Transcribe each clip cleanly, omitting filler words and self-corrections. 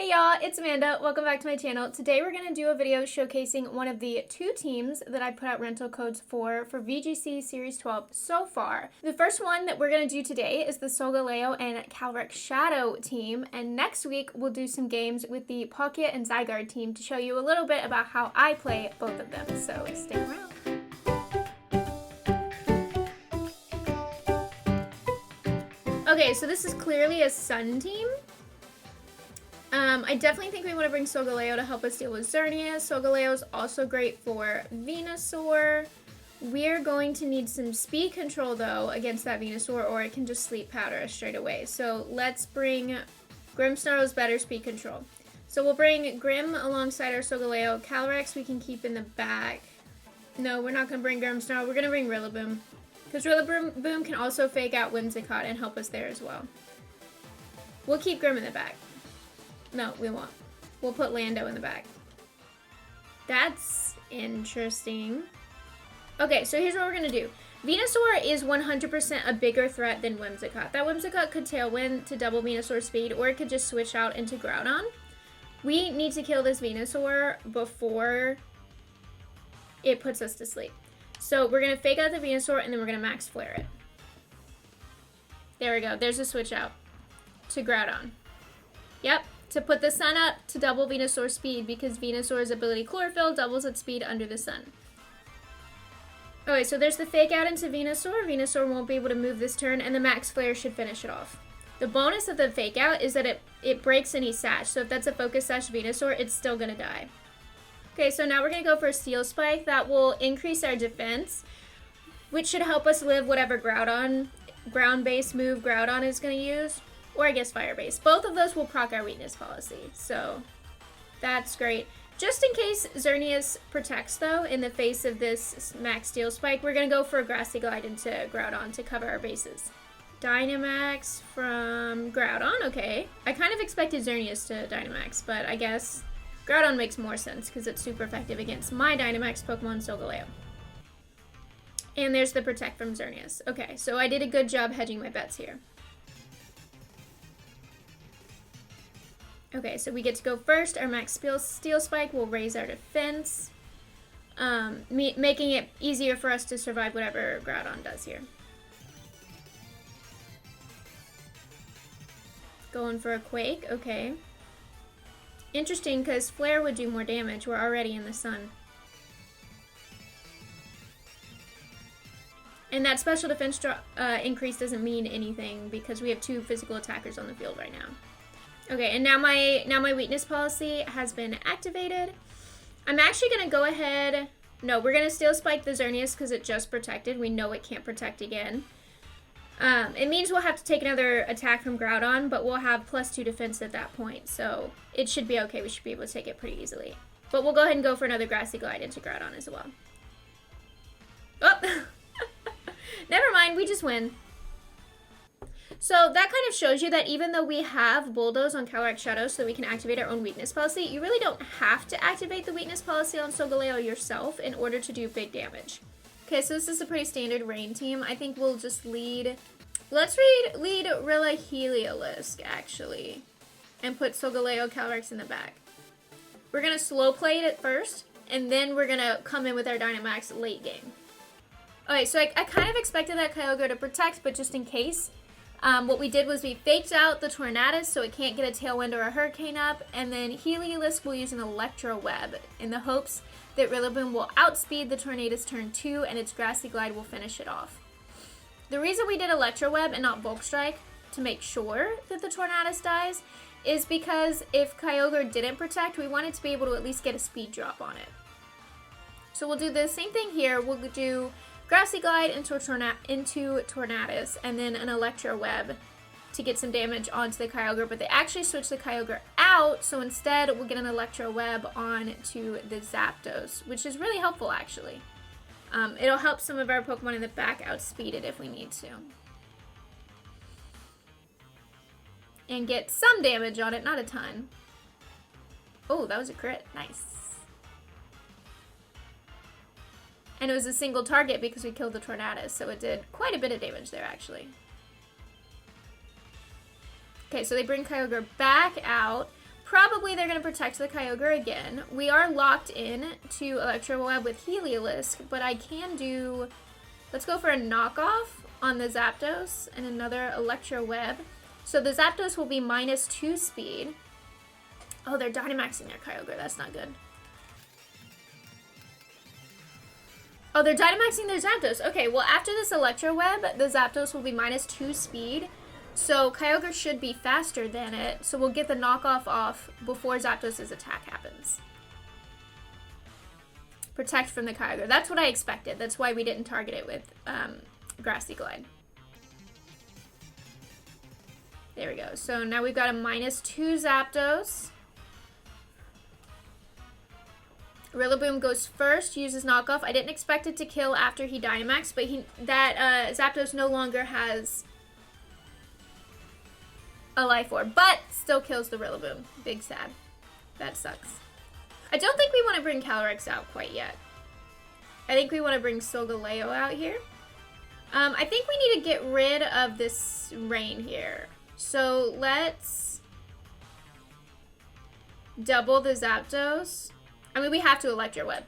Hey y'all, it's Amanda. Welcome back to my channel. Today we're going to do a video showcasing one of the 2 teams that I put out rental codes for VGC Series 12 so far. The first one that we're going to do today is the Solgaleo and Calyrex-Shadow team, and next week we'll do some games with the Palkia and Zygarde team to show you a little bit about how I play both of them, so stick around. Okay, so this is clearly a Sun team. I definitely think we want to bring Solgaleo to help us deal with Xerneas. Solgaleo is also great for Venusaur. We're going to need some speed control, though, against that Venusaur, or it can just sleep powder us straight away. So let's bring Grimmsnarl's better speed control. So we'll bring Grim alongside our Solgaleo. Calyrex we can keep in the back. No, we're not going to bring Grimmsnarl. We're going to bring Rillaboom. Because Rillaboom can also fake out Whimsicott and help us there as well. We'll keep Grim in the back. No, we won't. We'll put Lando in the back. That's interesting. Okay, so here's what we're going to do. Venusaur is 100% a bigger threat than Whimsicott. That Whimsicott could Tailwind to double Venusaur speed, or it could just switch out into Groudon. We need to kill this Venusaur before it puts us to sleep. So we're going to fake out the Venusaur, and then we're going to max flare it. There we go. There's a switch out to Groudon. Yep. To put the sun up to double Venusaur's speed, because Venusaur's ability Chlorophyll doubles its speed under the sun. Okay, so there's the fake out into Venusaur. Venusaur won't be able to move this turn, and the max flare should finish it off. The bonus of the fake out is that it breaks any sash, so if that's a focus sash Venusaur, it's still gonna die. Okay, so now we're gonna go for a Steel Spike. That will increase our defense, which should help us live whatever ground-based move Groudon is gonna use. Or I guess Fire Base. Both of those will proc our weakness policy, so that's great. Just in case Xerneas protects, though, in the face of this Max Steel Spike, we're going to go for a Grassy Glide into Groudon to cover our bases. Dynamax from Groudon, okay. I kind of expected Xerneas to Dynamax, but I guess Groudon makes more sense because it's super effective against my Dynamax Pokemon Solgaleo. And there's the Protect from Xerneas. Okay, so I did a good job hedging my bets here. Okay, so we get to go first. Our Max Steel Spike will raise our defense, making it easier for us to survive whatever Groudon does here. Going for a Quake, okay. Interesting, because Flare would do more damage. We're already in the sun. And that special defense increase doesn't mean anything, because we have 2 physical attackers on the field right now. Okay, and now my weakness policy has been activated. I'm actually going to go ahead... No, we're going to Steel Spike the Xerneas because it just protected. We know it can't protect again. It means we'll have to take another attack from Groudon, but we'll have +2 defense at that point, so it should be okay. We should be able to take it pretty easily. But we'll go ahead and go for another Grassy Glide into Groudon as well. Oh! Never mind, we just win. So that kind of shows you that even though we have Bulldoze on Calyrex-Shadow so we can activate our own weakness policy, you really don't have to activate the weakness policy on Solgaleo yourself in order to do big damage. Okay, so this is a pretty standard rain team. I think we'll just lead... Let's lead Rilla Heliolisk, actually, and put Solgaleo Calyrex in the back. We're going to slow play it at first, and then we're going to come in with our Dynamax late game. Okay, so I kind of expected that Kyogre to protect, but just in case... what we did was we faked out the Tornadus so it can't get a Tailwind or a Hurricane up, and then Heliolisk will use an Electro Web in the hopes that Rillaboom will outspeed the Tornadus turn 2 and its Grassy Glide will finish it off. The reason we did Electro Web and not Bulk Strike to make sure that the Tornadus dies is because if Kyogre didn't protect, we wanted to be able to at least get a speed drop on it. So we'll do the same thing here. We'll do Grassy Glide into Tornadus, and then an Electro Web to get some damage onto the Kyogre, but they actually switched the Kyogre out, so instead we'll get an Electro Web onto the Zapdos, which is really helpful, actually. It'll help some of our Pokemon in the back outspeed it if we need to. And get some damage on it, not a ton. Oh, that was a crit. Nice. And it was a single target because we killed the Tornadus, so it did quite a bit of damage there, actually. Okay, so they bring Kyogre back out. probably they're going to protect the Kyogre again. We are locked in to Electro Web with Heliolisk, but I can do... Let's go for a knockoff on the Zapdos and another Electro Web. So the Zapdos will be -2 speed. Oh, they're Dynamaxing their Kyogre. That's not good. Oh, they're Dynamaxing their Zapdos. Okay, well, after this Electro Web, the Zapdos will be -2 speed. So Kyogre should be faster than it. So we'll get the knockoff off before Zapdos' attack happens. Protect from the Kyogre. That's what I expected. That's why we didn't target it with Grassy Glide. There we go. So now we've got a -2 Zapdos. Rillaboom goes first, uses knockoff. I didn't expect it to kill after he Dynamaxed, but Zapdos no longer has a Life Orb, but still kills the Rillaboom. Big sad. That sucks. I don't think we want to bring Calyrex out quite yet. I think we want to bring Solgaleo out here. I think we need to get rid of this rain here. So let's double the Zapdos. I mean, we have to Electro Web.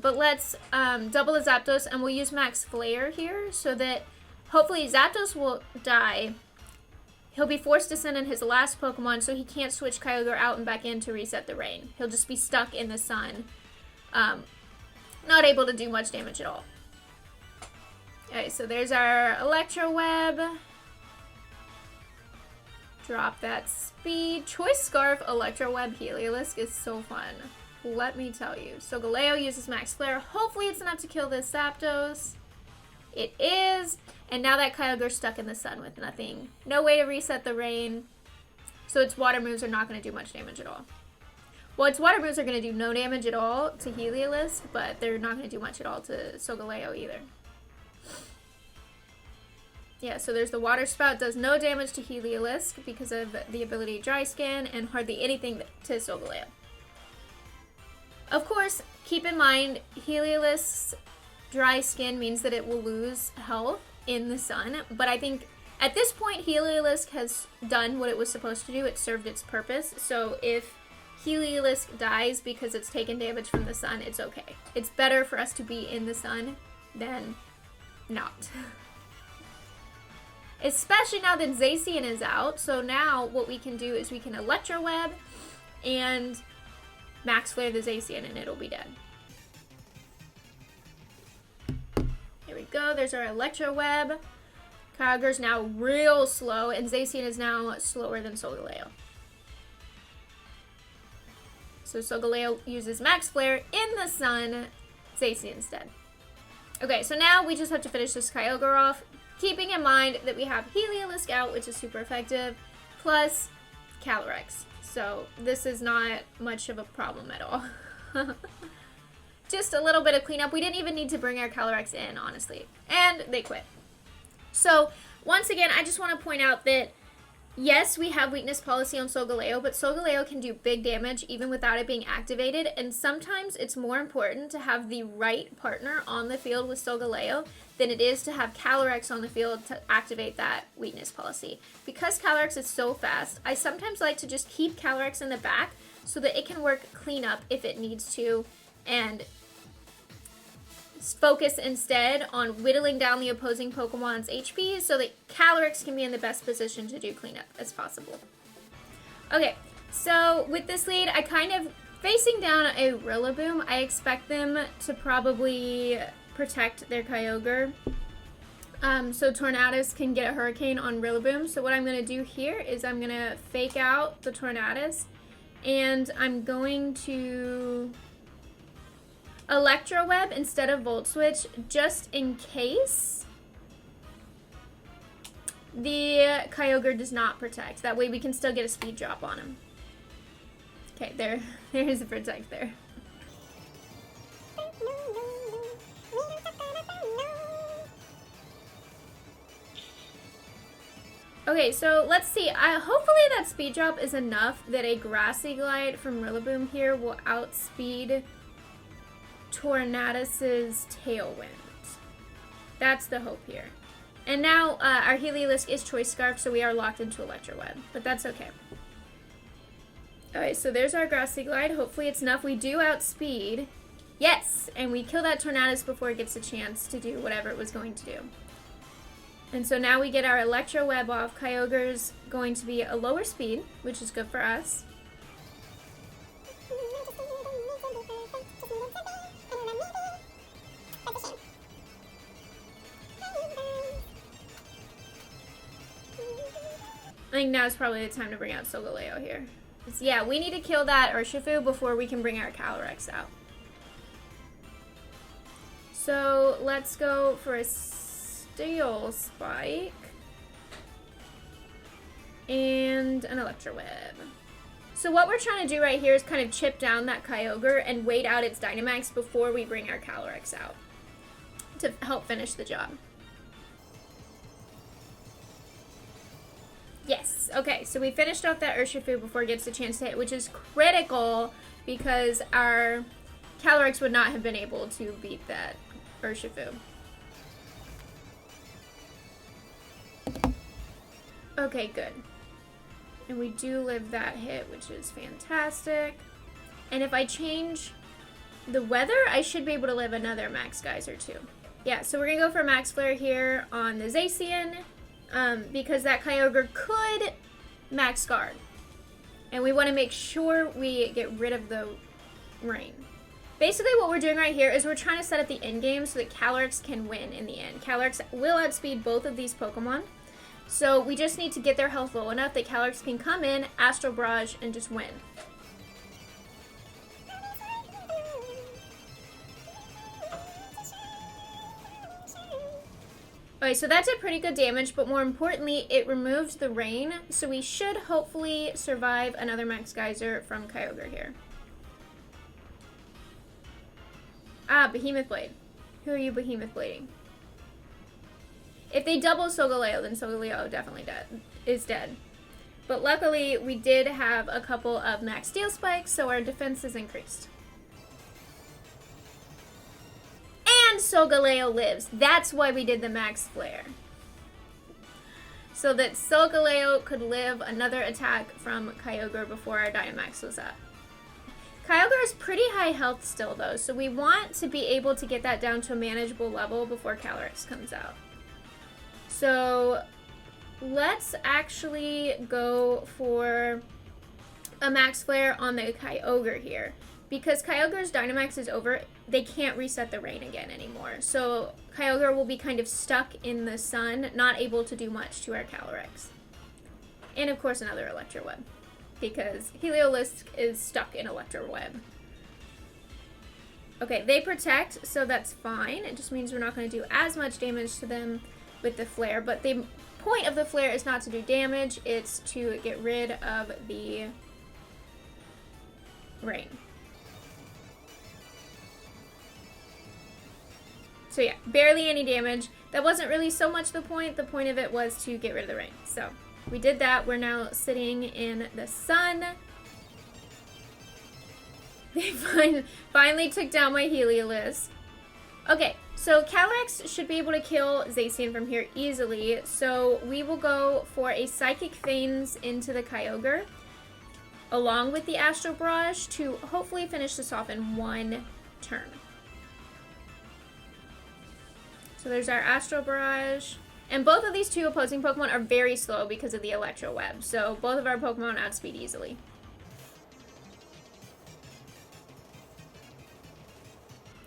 But let's double the Zapdos, and we'll use Max Flare here so that hopefully Zapdos will die. He'll be forced to send in his last Pokemon, so he can't switch Kyogre out and back in to reset the rain. He'll just be stuck in the sun. Not able to do much damage at all. Alright, so there's our Electro Web. Drop that speed. Choice Scarf, Electro Web, Heliolisk is so fun. Let me tell you. So Galeo uses Max Flare. Hopefully it's enough to kill this Zapdos. It is. And now that Kyogre's stuck in the sun with nothing. No way to reset the rain. So its water moves are not going to do much damage at all. Well, its water moves are going to do no damage at all to Heliolisk, but they're not going to do much at all to Solgaleo either. Yeah, so there's the Water Spout. Does no damage to Heliolisk because of the ability Dry Skin, and hardly anything to Solgaleo. Of course, keep in mind, Heliolisk's Dry Skin means that it will lose health in the sun, but I think at this point Heliolisk has done what it was supposed to do. It served its purpose. So if Heliolisk dies because it's taken damage from the sun, it's okay. It's better for us to be in the sun than not. Especially now that Zacian is out. So now what we can do is we can Electro Web and Max Flare the Zacian and it'll be dead. Here we go. There's our Electro Web. Kyogre's now real slow, and Zacian is now slower than Solgaleo. So Solgaleo uses Max Flare in the sun. Zacian's dead. Okay, so now we just have to finish this Kyogre off, keeping in mind that we have Heliolisk out, which is super effective, plus Calyrex. So this is not much of a problem at all. Just a little bit of cleanup. We didn't even need to bring our Calyrex in, honestly. And they quit. So, once again, I just want to point out that, yes, we have weakness policy on Solgaleo, but Solgaleo can do big damage even without it being activated, and sometimes it's more important to have the right partner on the field with Solgaleo than it is to have Calyrex on the field to activate that weakness policy. Because Calyrex is so fast, I sometimes like to just keep Calyrex in the back so that it can work cleanup if it needs to, and focus instead on whittling down the opposing Pokemon's HP so that Calyrex can be in the best position to do cleanup as possible. Okay, so with this lead, I kind of, facing down a Rillaboom, I expect them to probably protect their Kyogre. So Tornadus can get a Hurricane on Rillaboom. So what I'm going to do here is I'm going to fake out the Tornadus, and I'm going to Electro Web instead of Volt Switch, just in case the Kyogre does not protect. That way we can still get a speed drop on him. Okay, there's a protect there. Okay, so let's see. Hopefully that speed drop is enough that a Grassy Glide from Rillaboom here will outspeed Tornadus's Tailwind. That's the hope here. And now our Heliolisk is Choice Scarf, so we are locked into Electro Web, but that's okay. Alright, so there's our Grassy Glide. Hopefully it's enough. We do outspeed. Yes! And we kill that Tornadus before it gets a chance to do whatever it was going to do. And so now we get our Electro Web off. Kyogre's going to be a lower speed, which is good for us. I think now is probably the time to bring out Solgaleo here. So yeah, we need to kill that Urshifu before we can bring our Calyrex out. So let's go for a Steel Spike and an Electro Web. So what we're trying to do right here is kind of chip down that Kyogre and wait out its Dynamax before we bring our Calyrex out to help finish the job. Yes, okay, so we finished off that Urshifu before it gets a chance to hit, which is critical because our Calyrex would not have been able to beat that Urshifu. Okay, good. And we do live that hit, which is fantastic. And if I change the weather, I should be able to live another Max Geyser too. Yeah, so we're going to go for Max Flare here on the Zacian. Because that Kyogre could max guard. And we want to make sure we get rid of the rain. Basically what we're doing right here is we're trying to set up the end game so that Calyrex can win in the end. Calyrex will outspeed both of these Pokemon. So we just need to get their health low enough that Calyrex can come in, Astral Barrage, and just win. Okay, so that did pretty good damage, but more importantly, it removed the rain, so we should hopefully survive another Max Geyser from Kyogre here. Ah, Behemoth Blade. Who are you Behemoth Blading? If they double Solgaleo, then Solgaleo definitely is dead. But luckily, we did have a couple of Max Steel Spikes, so our defense is increased. And Solgaleo lives. That's why we did the Max Flare. So that Solgaleo could live another attack from Kyogre before our Dynamax was up. Kyogre is pretty high health still though, so we want to be able to get that down to a manageable level before Calyrex comes out. So let's actually go for a Max Flare on the Kyogre here. Because Kyogre's Dynamax is over, they can't reset the rain again anymore. So Kyogre will be kind of stuck in the sun, not able to do much to our Calyrex. And of course another Electro Web. Because Heliolisk is stuck in Electro Web. Okay, they protect, so that's fine. It just means we're not going to do as much damage to them with the Flare. But the point of the Flare is not to do damage, it's to get rid of the rain. So yeah, barely any damage. That wasn't really so much the point. The point of it was to get rid of the rain. So we did that. We're now sitting in the sun. They finally took down my Heliolisk. Okay, so Calyrex should be able to kill Zacian from here easily. So we will go for a Psychic Feigns into the Kyogre, along with the Astral Barrage, to hopefully finish this off in one turn. So there's our Astral Barrage. And both of these two opposing Pokemon are very slow because of the Electro Web. So both of our Pokemon outspeed easily.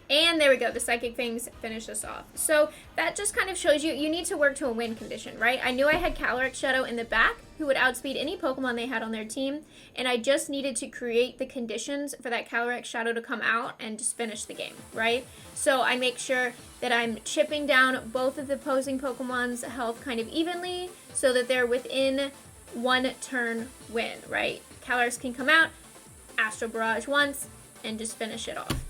And there we go, the Psychic Fangs finish us off. So that just kind of shows you, you need to work to a win condition, right? I knew I had Calyrex-Shadow in the back, who would outspeed any Pokemon they had on their team, and I just needed to create the conditions for that Calyrex-Shadow to come out and just finish the game, right? So I make sure that I'm chipping down both of the opposing Pokemon's health kind of evenly, so that they're within one turn win, right? Calyrex can come out, Astral Barrage once, and just finish it off.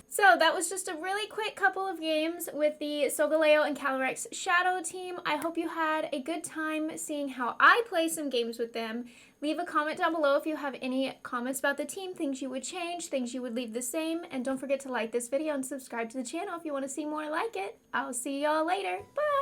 So that was just a really quick couple of games with the Solgaleo and Calyrex-Shadow team. I hope you had a good time seeing how I play some games with them. Leave a comment down below if you have any comments about the team, things you would change, things you would leave the same. And don't forget to like this video and subscribe to the channel if you want to see more like it. I'll see y'all later. Bye!